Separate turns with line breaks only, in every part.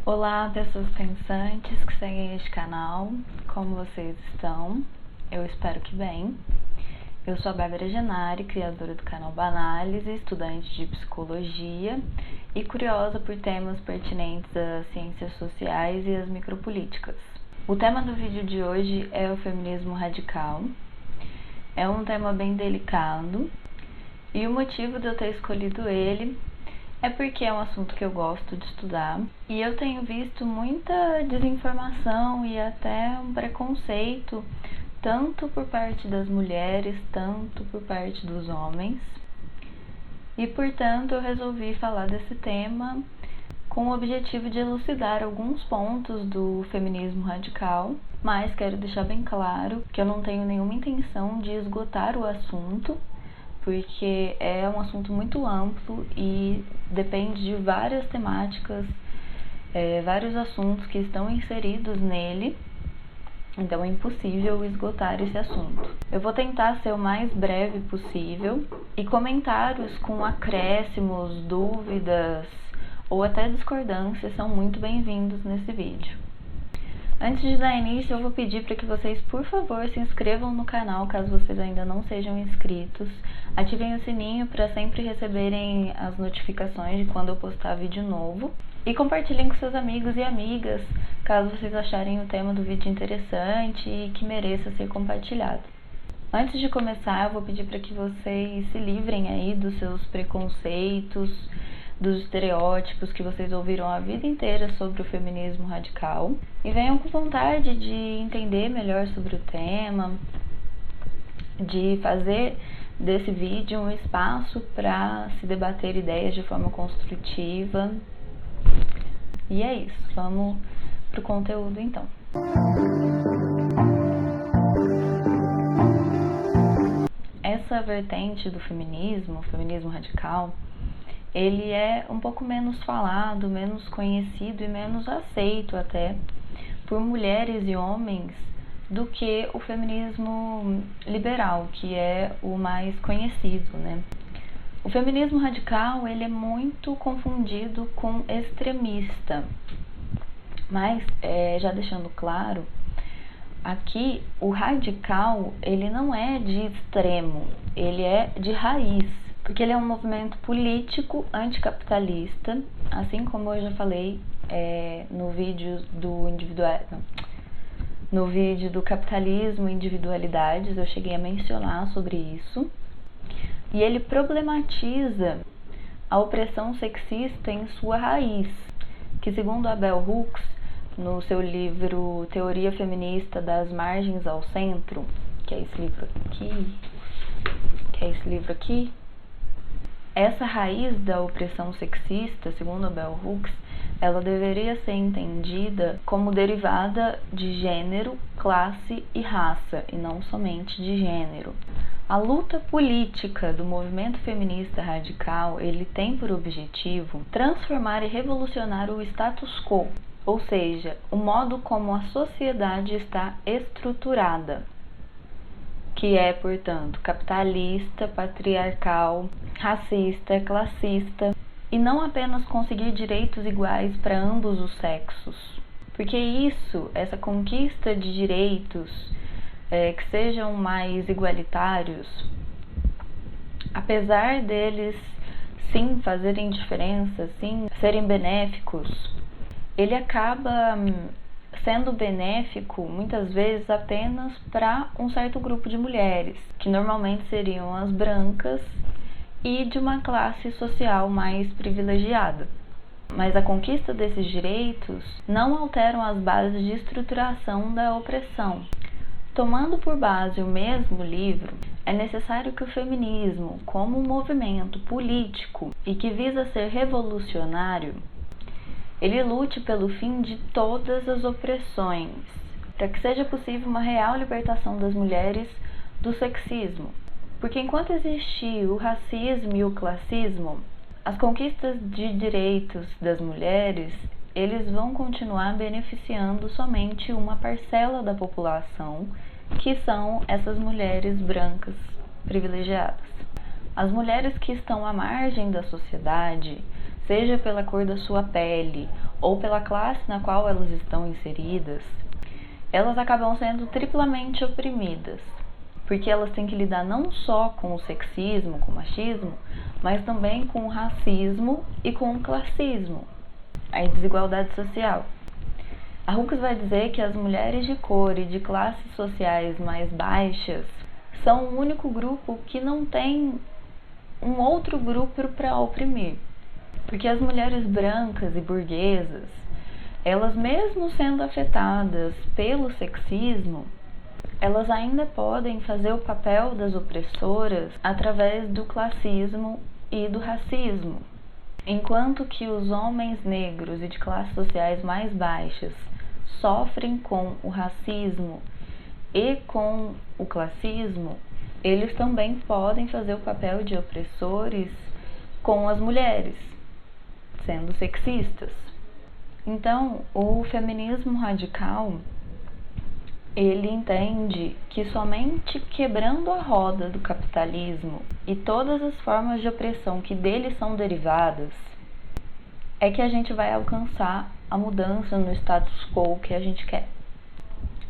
Olá, pessoas pensantes que seguem este canal, como vocês estão? Eu espero que bem. Eu sou a Bárbara Genari, criadora do canal Banálise, estudante de psicologia e curiosa por temas pertinentes às ciências sociais e às micropolíticas. O tema do vídeo de hoje é o feminismo radical. É um tema bem delicado e o motivo de eu ter escolhido ele é porque é um assunto que eu gosto de estudar e eu tenho visto muita desinformação e até um preconceito, tanto por parte das mulheres, tanto por parte dos homens. E, portanto, eu resolvi falar desse tema com o objetivo de elucidar alguns pontos do feminismo radical, mas quero deixar bem claro que eu não tenho nenhuma intenção de esgotar o assunto, porque é um assunto muito amplo e depende de várias temáticas, vários assuntos que estão inseridos nele, então é impossível esgotar esse assunto. Eu vou tentar ser o mais breve possível e comentários com acréscimos, dúvidas ou até discordâncias são muito bem-vindos nesse vídeo. Antes de dar início, eu vou pedir para que vocês, por favor, se inscrevam no canal caso vocês ainda não sejam inscritos. Ativem o sininho para sempre receberem as notificações de quando eu postar vídeo novo. E compartilhem com seus amigos e amigas, caso vocês acharem o tema do vídeo interessante e que mereça ser compartilhado. Antes de começar, eu vou pedir para que vocês se livrem aí dos seus preconceitos, dos estereótipos que vocês ouviram a vida inteira sobre o feminismo radical e venham com vontade de entender melhor sobre o tema, de fazer desse vídeo um espaço para se debater ideias de forma construtiva. E é isso, vamos pro conteúdo então. Essa vertente do feminismo, o feminismo radical, ele é um pouco menos falado, menos conhecido e menos aceito até por mulheres e homens do que o feminismo liberal, que é o mais conhecido, né? O feminismo radical, ele é muito confundido com extremista, mas já deixando claro, aqui o radical, ele não é de extremo, ele é de raiz. Porque ele é um movimento político anticapitalista, assim como eu já falei no vídeo do capitalismo e individualidades, eu cheguei a mencionar sobre isso. E ele problematiza a opressão sexista em sua raiz, que segundo a Bell Hooks, no seu livro Teoria Feminista das Margens ao Centro, que é esse livro aqui, essa raiz da opressão sexista, segundo a Bell Hooks, ela deveria ser entendida como derivada de gênero, classe e raça, e não somente de gênero. A luta política do movimento feminista radical, ele tem por objetivo transformar e revolucionar o status quo, ou seja, o modo como a sociedade está estruturada, que é, portanto, capitalista, patriarcal, racista, classista, e não apenas conseguir direitos iguais para ambos os sexos. Porque essa conquista de direitos que sejam mais igualitários, apesar deles sim fazerem diferença, sim serem benéficos, ele acaba sendo benéfico muitas vezes apenas para um certo grupo de mulheres, que normalmente seriam as brancas e de uma classe social mais privilegiada. Mas a conquista desses direitos não alteram as bases de estruturação da opressão. Tomando por base o mesmo livro, é necessário que o feminismo, como um movimento político e que visa ser revolucionário, ele lute pelo fim de todas as opressões, para que seja possível uma real libertação das mulheres do sexismo. Porque enquanto existir o racismo e o classismo, as conquistas de direitos das mulheres, eles vão continuar beneficiando somente uma parcela da população, que são essas mulheres brancas privilegiadas. As mulheres que estão à margem da sociedade, seja pela cor da sua pele ou pela classe na qual elas estão inseridas, elas acabam sendo triplamente oprimidas, porque elas têm que lidar não só com o sexismo, com o machismo, mas também com o racismo e com o classismo, a desigualdade social. A Hooks vai dizer que as mulheres de cor e de classes sociais mais baixas são o único grupo que não tem um outro grupo para oprimir. Porque as mulheres brancas e burguesas, elas mesmo sendo afetadas pelo sexismo, elas ainda podem fazer o papel das opressoras através do classismo e do racismo. Enquanto que os homens negros e de classes sociais mais baixas sofrem com o racismo e com o classismo, eles também podem fazer o papel de opressores com as mulheres, sendo sexistas. Então, o feminismo radical, ele entende que somente quebrando a roda do capitalismo e todas as formas de opressão que dele são derivadas, é que a gente vai alcançar a mudança no status quo que a gente quer.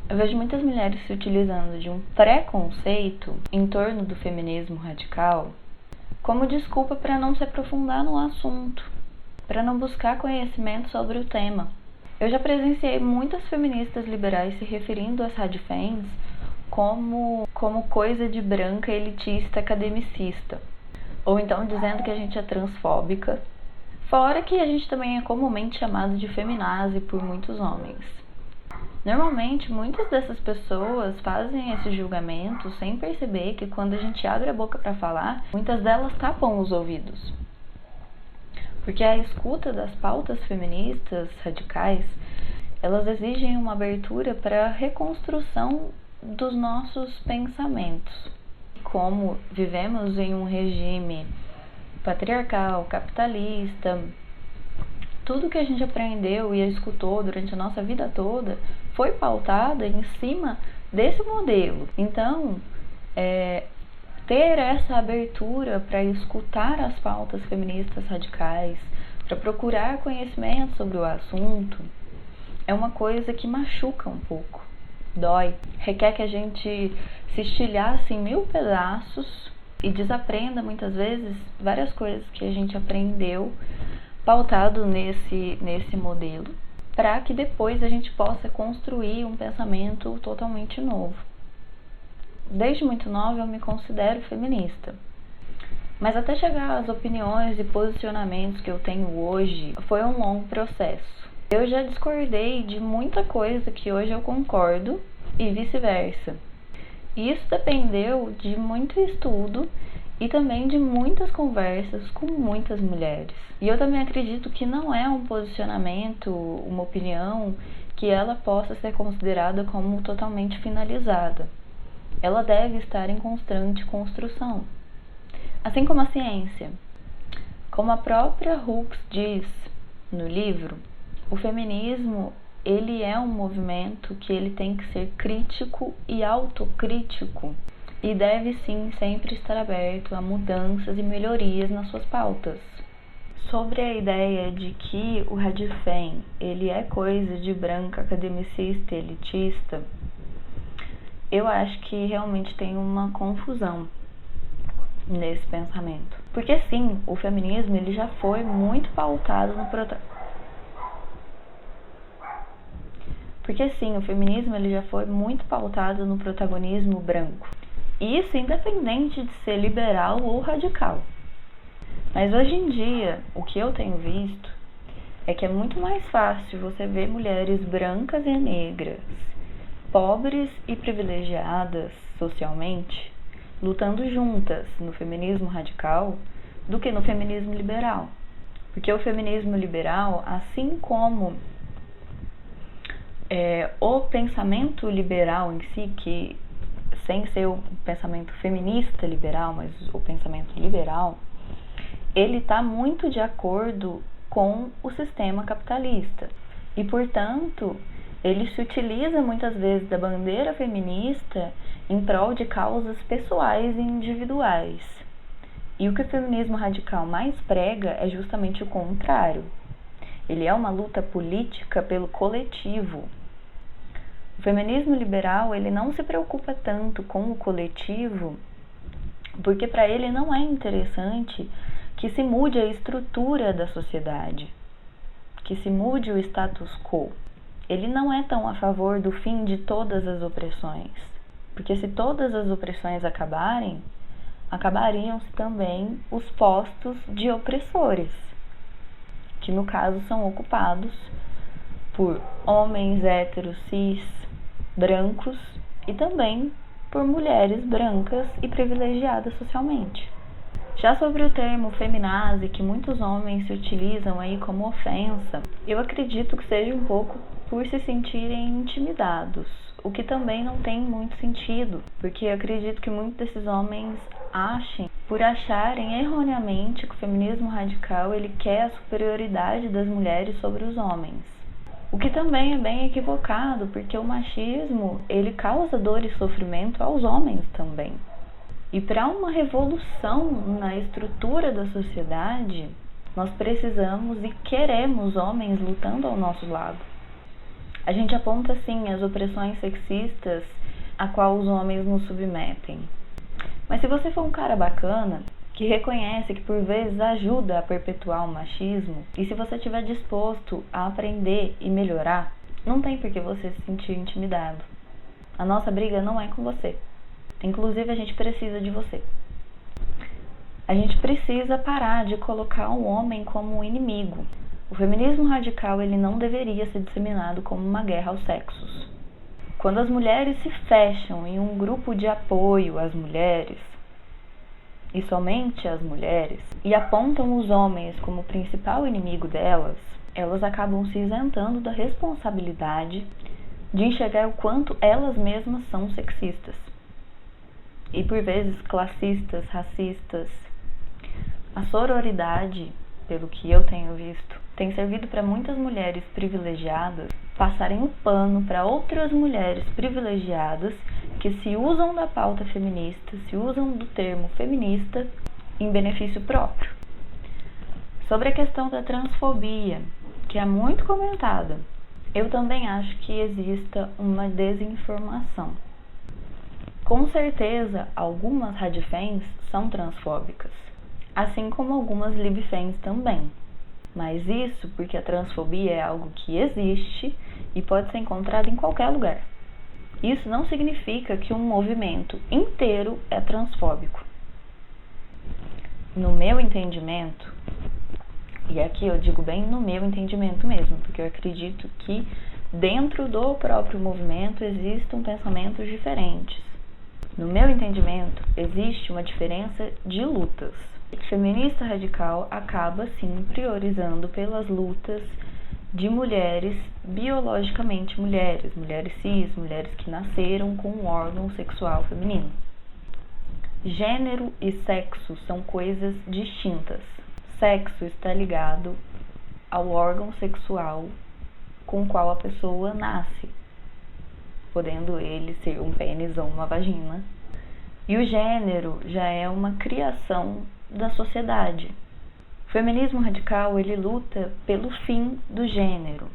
Eu vejo muitas mulheres se utilizando de um preconceito em torno do feminismo radical como desculpa para não se aprofundar no assunto, para não buscar conhecimento sobre o tema. Eu já presenciei muitas feministas liberais se referindo às radifems como coisa de branca, elitista, academicista, ou então dizendo que a gente é transfóbica, fora que a gente também é comumente chamado de feminazi por muitos homens. Normalmente, muitas dessas pessoas fazem esse julgamento sem perceber que quando a gente abre a boca para falar, muitas delas tapam os ouvidos. Porque a escuta das pautas feministas radicais, elas exigem uma abertura para a reconstrução dos nossos pensamentos. Como vivemos em um regime patriarcal, capitalista, tudo que a gente aprendeu e escutou durante a nossa vida toda foi pautada em cima desse modelo. Então, ter essa abertura para escutar as pautas feministas radicais, para procurar conhecimento sobre o assunto, é uma coisa que machuca um pouco, dói, requer que a gente se estilhasse em 1000 pedaços e desaprenda muitas vezes várias coisas que a gente aprendeu pautado nesse modelo, para que depois a gente possa construir um pensamento totalmente novo. Desde muito nova eu me considero feminista, mas até chegar às opiniões e posicionamentos que eu tenho hoje foi um longo processo. Eu já discordei de muita coisa que hoje eu concordo e vice-versa. E isso dependeu de muito estudo e também de muitas conversas com muitas mulheres. E eu também acredito que não é um posicionamento, uma opinião, que ela possa ser considerada como totalmente finalizada. Ela deve estar em constante construção. Assim como a ciência. Como a própria Hooks diz no livro, o feminismo, ele é um movimento que ele tem que ser crítico e autocrítico. E deve sim sempre estar aberto a mudanças e melhorias nas suas pautas. Sobre a ideia de que o radifem ele é coisa de branca, academicista, elitista, eu acho que realmente tem uma confusão nesse pensamento. Porque sim, o feminismo ele já foi muito pautado no protagonismo branco. Isso independente de ser liberal ou radical. Mas hoje em dia, o que eu tenho visto é que é muito mais fácil você ver mulheres brancas e negras, pobres e privilegiadas socialmente, lutando juntas no feminismo radical do que no feminismo liberal. Porque o feminismo liberal, assim como o pensamento liberal em si, que sem ser o pensamento feminista liberal, mas o pensamento liberal, ele está muito de acordo com o sistema capitalista. E, portanto, ele se utiliza muitas vezes da bandeira feminista em prol de causas pessoais e individuais. E o que o feminismo radical mais prega é justamente o contrário. Ele é uma luta política pelo coletivo. O feminismo liberal, ele não se preocupa tanto com o coletivo, porque para ele não é interessante que se mude a estrutura da sociedade, que se mude o status quo. Ele não é tão a favor do fim de todas as opressões, porque se todas as opressões acabarem, acabariam-se também os postos de opressores, que no caso são ocupados por homens héteros, cis, brancos e também por mulheres brancas e privilegiadas socialmente. Já sobre o termo feminazi, que muitos homens se utilizam aí como ofensa, eu acredito que seja um pouco por se sentirem intimidados, o que também não tem muito sentido, porque eu acredito que muitos desses homens por acharem erroneamente que o feminismo radical ele quer a superioridade das mulheres sobre os homens. O que também é bem equivocado, porque o machismo ele causa dor e sofrimento aos homens também. E para uma revolução na estrutura da sociedade, nós precisamos e queremos homens lutando ao nosso lado. A gente aponta sim as opressões sexistas a qual os homens nos submetem. Mas se você for um cara bacana, que reconhece que por vezes ajuda a perpetuar o machismo, e se você estiver disposto a aprender e melhorar, não tem por que você se sentir intimidado. A nossa briga não é com você. Inclusive, a gente precisa de você. A gente precisa parar de colocar o homem como um inimigo. O feminismo radical ele não deveria ser disseminado como uma guerra aos sexos. Quando as mulheres se fecham em um grupo de apoio às mulheres, e somente às mulheres, e apontam os homens como o principal inimigo delas, elas acabam se isentando da responsabilidade de enxergar o quanto elas mesmas são sexistas. E por vezes classistas, racistas. A sororidade, pelo que eu tenho visto, tem servido para muitas mulheres privilegiadas passarem o pano para outras mulheres privilegiadas que se usam da pauta feminista, se usam do termo feminista em benefício próprio. Sobre a questão da transfobia, que é muito comentada, eu também acho que exista uma desinformação. Com certeza, algumas radifens são transfóbicas, assim como algumas libfens também. Mas isso porque a transfobia é algo que existe e pode ser encontrado em qualquer lugar. Isso não significa que um movimento inteiro é transfóbico. No meu entendimento, e aqui eu digo bem no meu entendimento mesmo, porque eu acredito que dentro do próprio movimento existam pensamentos diferentes. No meu entendimento, existe uma diferença de lutas. O feminista radical acaba, sim, priorizando pelas lutas de mulheres biologicamente mulheres cis, mulheres que nasceram com um órgão sexual feminino. Gênero e sexo são coisas distintas. Sexo está ligado ao órgão sexual com o qual a pessoa nasce, podendo ele ser um pênis ou uma vagina. E o gênero já é uma criação da sociedade. O feminismo radical, ele luta pelo fim do gênero,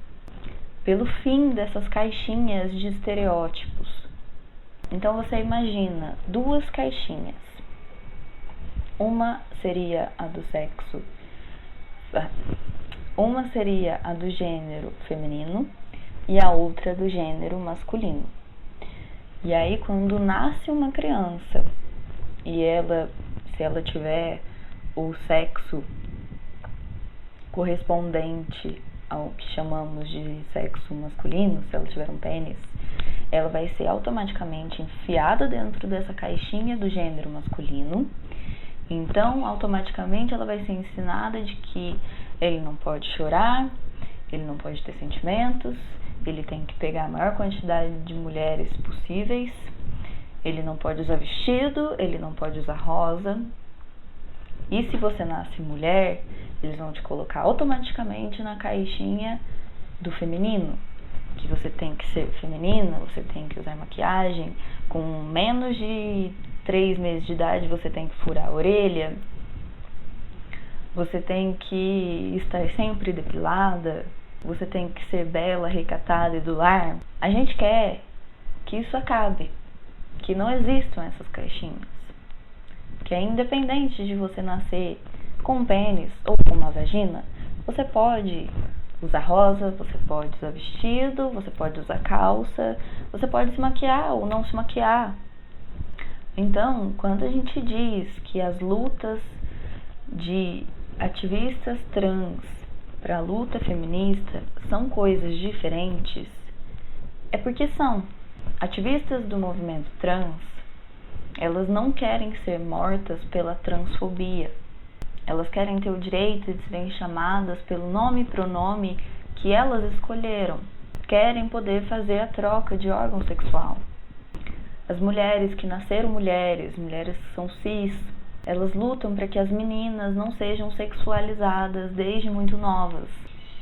pelo fim dessas caixinhas de estereótipos. Então você imagina duas caixinhas. Uma seria a do sexo, uma seria a do gênero feminino e a outra do gênero masculino. E aí quando nasce uma criança e se ela tiver o sexo correspondente ao que chamamos de sexo masculino, se ela tiver um pênis, ela vai ser automaticamente enfiada dentro dessa caixinha do gênero masculino. Então, automaticamente ela vai ser ensinada de que ele não pode chorar, ele não pode ter sentimentos, ele tem que pegar a maior quantidade de mulheres possíveis, ele não pode usar vestido, ele não pode usar rosa. E se você nasce mulher, eles vão te colocar automaticamente na caixinha do feminino, que você tem que ser feminina, você tem que usar maquiagem, com menos de 3 meses de idade você tem que furar a orelha. você tem que estar sempre depilada, você tem que ser bela, recatada e do lar. A gente quer que isso acabe, que não existam essas caixinhas, que é independente de você nascer com um pênis ou com uma vagina, você pode usar rosa, você pode usar vestido, você pode usar calça, você pode se maquiar ou não se maquiar. Então, quando a gente diz que as lutas de ativistas trans para a luta feminista são coisas diferentes, é porque são. Ativistas do movimento trans, elas não querem ser mortas pela transfobia. Elas querem ter o direito de serem chamadas pelo nome e pronome que elas escolheram. Querem poder fazer a troca de órgão sexual. As mulheres que nasceram mulheres que são cis, elas lutam para que as meninas não sejam sexualizadas desde muito novas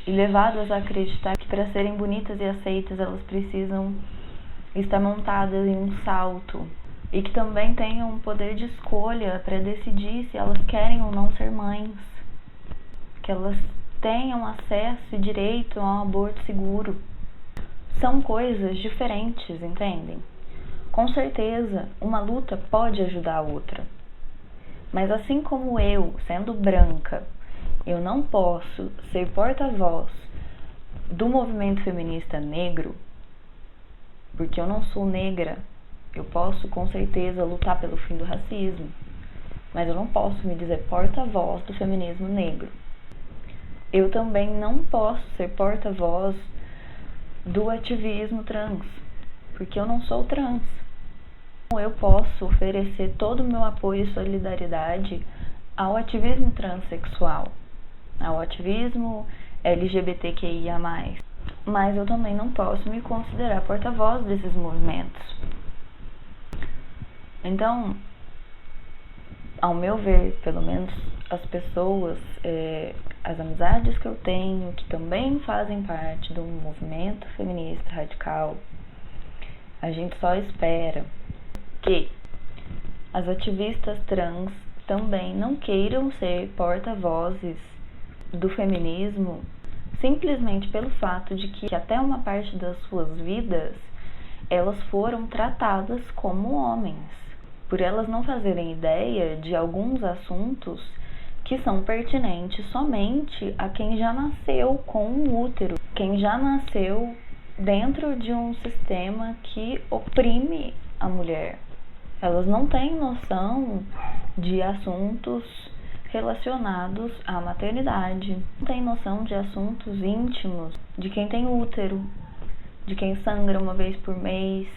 e levadas a acreditar que para serem bonitas e aceitas elas precisam estar montadas em um salto e que também tenham um poder de escolha para decidir se elas querem ou não ser mães, que elas tenham acesso e direito a um aborto seguro. São coisas diferentes, entendem? Com certeza, uma luta pode ajudar a outra. Mas assim como eu, sendo branca, eu não posso ser porta-voz do movimento feminista negro, porque eu não sou negra. Eu posso, com certeza, lutar pelo fim do racismo, mas eu não posso me dizer porta-voz do feminismo negro. Eu também não posso ser porta-voz do ativismo trans, porque eu não sou trans. Eu posso oferecer todo o meu apoio e solidariedade ao ativismo transexual, ao ativismo LGBTQIA+. Mas eu também não posso me considerar porta-voz desses movimentos. Então, ao meu ver, pelo menos as pessoas, as amizades que eu tenho, que também fazem parte do movimento feminista radical, a gente só espera que as ativistas trans também não queiram ser porta-vozes do feminismo simplesmente pelo fato de que até uma parte das suas vidas elas foram tratadas como homens, por elas não fazerem ideia de alguns assuntos que são pertinentes somente a quem já nasceu com um útero, quem já nasceu dentro de um sistema que oprime a mulher. Elas não têm noção de assuntos relacionados à maternidade, não têm noção de assuntos íntimos, de quem tem útero, de quem sangra uma vez por mês,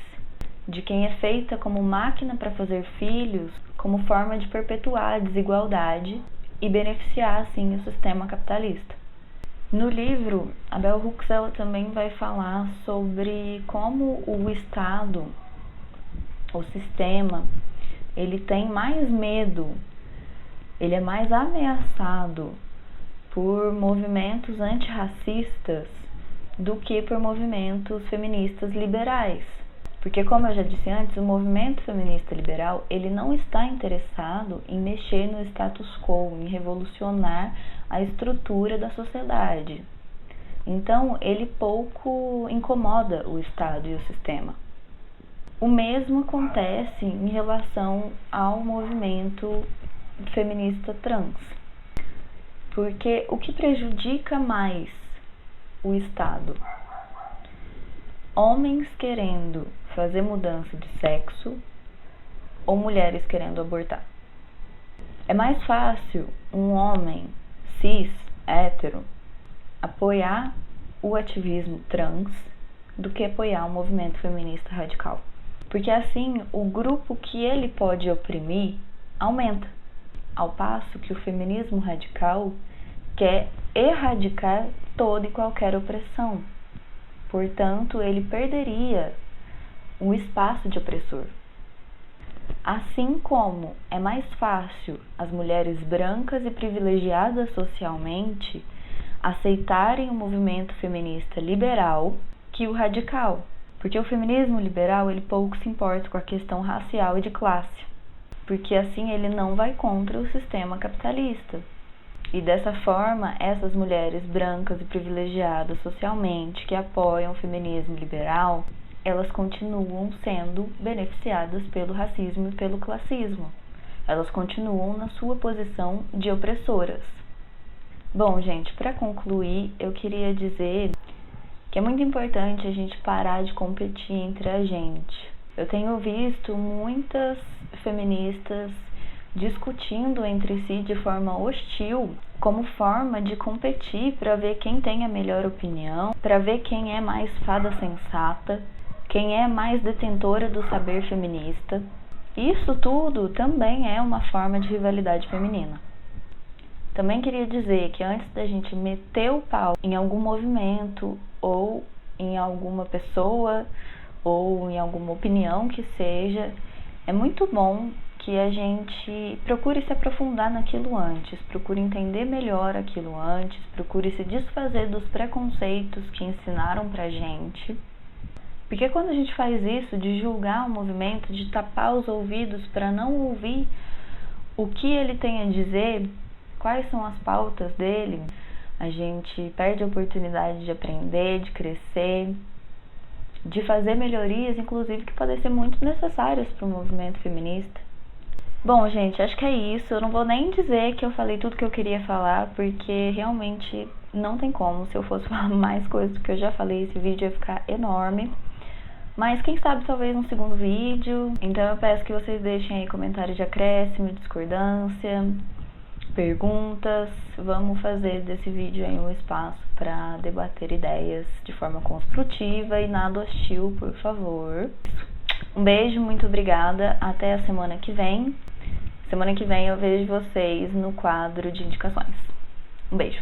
de quem é feita como máquina para fazer filhos, como forma de perpetuar a desigualdade e beneficiar, assim, o sistema capitalista. No livro, a Bell Hooks ela também vai falar sobre como o Estado, o sistema, ele tem mais medo, ele é mais ameaçado por movimentos antirracistas do que por movimentos feministas liberais. Porque, como eu já disse antes, o movimento feminista liberal, ele não está interessado em mexer no status quo, em revolucionar a estrutura da sociedade. Então, ele pouco incomoda o Estado e o sistema. O mesmo acontece em relação ao movimento feminista trans. Porque o que prejudica mais o Estado? Homens querendo fazer mudança de sexo ou mulheres querendo abortar? É mais fácil um homem cis, hétero, apoiar o ativismo trans do que apoiar o movimento feminista radical. Porque assim, o grupo que ele pode oprimir aumenta, ao passo que o feminismo radical quer erradicar toda e qualquer opressão. Portanto, ele perderia o espaço de opressor. Assim como é mais fácil as mulheres brancas e privilegiadas socialmente aceitarem o movimento feminista liberal que o radical. Porque o feminismo liberal, ele pouco se importa com a questão racial e de classe. Porque assim ele não vai contra o sistema capitalista. E dessa forma, essas mulheres brancas e privilegiadas socialmente que apoiam o feminismo liberal, elas continuam sendo beneficiadas pelo racismo e pelo classismo. Elas continuam na sua posição de opressoras. Bom, gente, para concluir, eu queria dizer que é muito importante a gente parar de competir entre a gente. Eu tenho visto muitas feministas discutindo entre si de forma hostil, como forma de competir para ver quem tem a melhor opinião, para ver quem é mais fada sensata, quem é mais detentora do saber feminista. Isso tudo também é uma forma de rivalidade feminina. Também queria dizer que antes da gente meter o pau em algum movimento ou em alguma pessoa ou em alguma opinião que seja, é muito bom que a gente procure se aprofundar naquilo antes, procure entender melhor aquilo antes, procure se desfazer dos preconceitos que ensinaram pra gente. Porque quando a gente faz isso, de julgar o movimento, de tapar os ouvidos para não ouvir o que ele tem a dizer, quais são as pautas dele, a gente perde a oportunidade de aprender, de crescer, de fazer melhorias, inclusive que podem ser muito necessárias para o movimento feminista. Bom, gente, acho que é isso. Eu não vou nem dizer que eu falei tudo que eu queria falar, porque realmente não tem como. Se eu fosse falar mais coisas do que eu já falei, esse vídeo ia ficar enorme. Mas quem sabe talvez um segundo vídeo. Então eu peço que vocês deixem aí comentários de acréscimo, discordância, perguntas. Vamos fazer desse vídeo aí um espaço para debater ideias de forma construtiva e nada hostil, por favor. Um beijo, muito obrigada. Até a semana que vem. Semana que vem eu vejo vocês no quadro de indicações. Um beijo.